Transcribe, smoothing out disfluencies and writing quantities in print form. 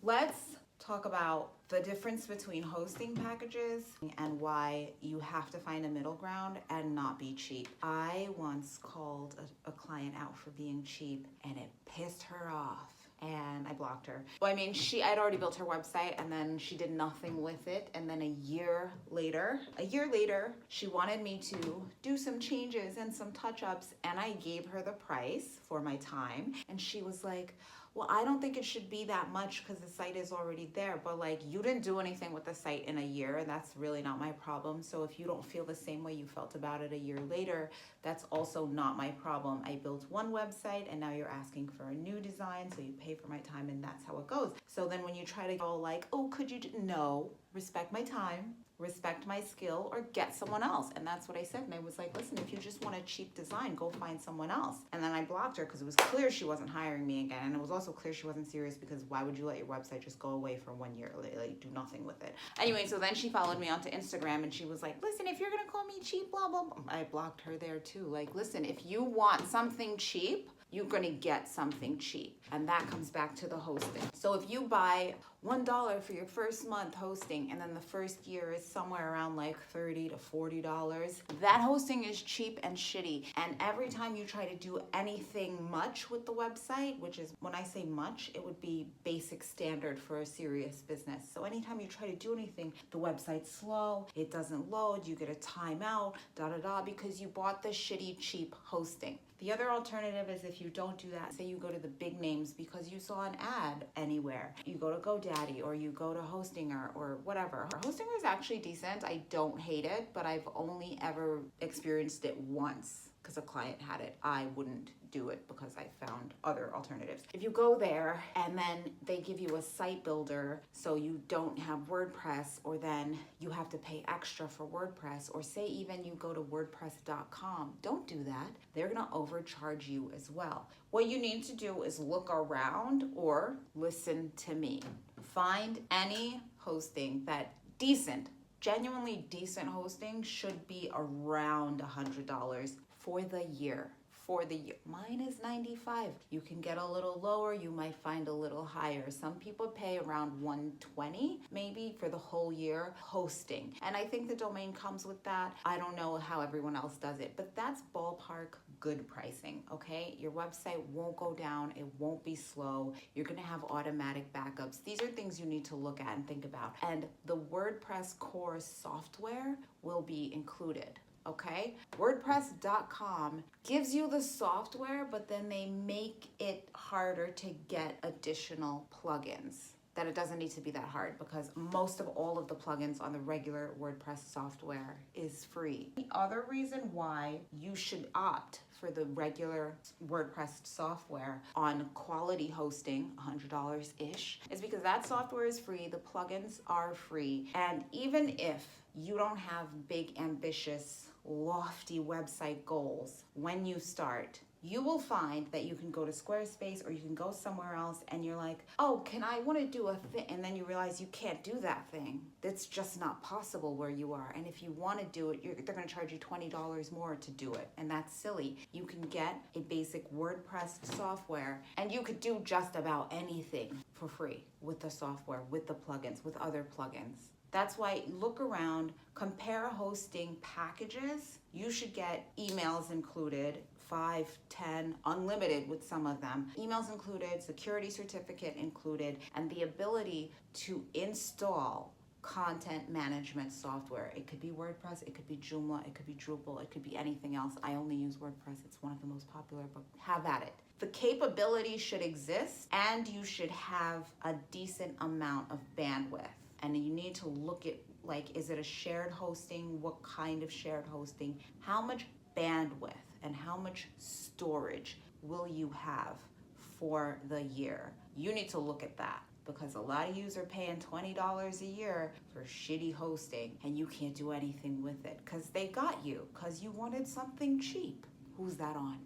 Let's talk about the difference between hosting packages and why you have to find a middle ground and not be cheap. I once called a client out for being cheap and it pissed her off. And I blocked her. Well, I mean, I'd already built her website and then she did nothing with it. And then a year later, she wanted me to do some changes and some touch-ups, and I gave her the price for my time. And she was like, well, I don't think it should be that much because the site is already there, but like, you didn't do anything with the site in a year, and that's really not my problem. So if you don't feel the same way you felt about it a year later, that's also not my problem. I built one website and now you're asking for a new design, so you pay for my time, and that's how it goes. So then when you try to go like, oh, could you no, respect my time, respect my skill, or get someone else. And that's what I said. And I was like, listen, if you just want a cheap design, go find someone else. And then I blocked her because it was clear she wasn't hiring me again. And it was also clear she wasn't serious, because why would you let your website just go away for 1 year? Like do nothing with it. Anyway, so then she followed me onto Instagram and she was like, listen, if you're going to call me cheap, blah, blah, blah. I blocked her there too. Like, listen, if you want something cheap, you're going to get something cheap. And that comes back to the hosting. So if you buy $1 for your first month hosting, and then the first year is somewhere around like $30 to $40, that hosting is cheap and shitty. And every time you try to do anything much with the website, which is, when I say much, it would be basic standard for a serious business. So anytime you try to do anything, the website's slow, it doesn't load, you get a timeout, because you bought the shitty, cheap hosting. The other alternative is, if you don't do that, say you go to the big names because you saw an ad anywhere. You go to GoDaddy or you go to Hostinger or whatever. Hostinger is actually decent. I don't hate it, but I've only ever experienced it once because a client had it. I wouldn't do it because I found other alternatives. If you go there and then they give you a site builder so you don't have WordPress, or then you have to pay extra for WordPress, or say even you go to WordPress.com, don't do that. They're gonna overcharge you as well. What you need to do is look around or listen to me. Find any hosting that genuinely decent hosting should be around $100 for the year. Mine is $95. You can get a little lower, you might find a little higher. Some people pay around $120 maybe for the whole year hosting. And I think the domain comes with that. I don't know how everyone else does it, but that's ballpark good pricing, okay? Your website won't go down, it won't be slow, you're gonna have automatic backups. These are things you need to look at and think about. And the WordPress core software will be included. Okay, WordPress.com gives you the software, but then they make it harder to get additional plugins. That it doesn't need to be that hard, because most of all of the plugins on the regular WordPress software is free. The other reason why you should opt for the regular WordPress software on quality hosting, $100-ish, is because that software is free, the plugins are free, and even if you don't have big, ambitious, lofty website goals when you start, you will find that you can go to Squarespace or you can go somewhere else and you're like, oh, I want to do a thing, and then you realize you can't do that thing. That's just not possible where you are. And if you want to do it, they're going to charge you $20 more to do it, and that's silly. You can get a basic WordPress software and you could do just about anything for free with the software, with the plugins, with other plugins. That's why look around, compare hosting packages. You should get emails included, 5, 10, unlimited with some of them. Emails included, security certificate included, and the ability to install content management software. It could be WordPress, it could be Joomla, it could be Drupal, it could be anything else. I only use WordPress, it's one of the most popular, but have at it. The capability should exist, and you should have a decent amount of bandwidth. And you need to look at, like, is it a shared hosting? What kind of shared hosting? How much bandwidth and how much storage will you have for the year? You need to look at that, because a lot of you are paying $20 a year for shitty hosting and you can't do anything with it because they got you because you wanted something cheap. Who's that on?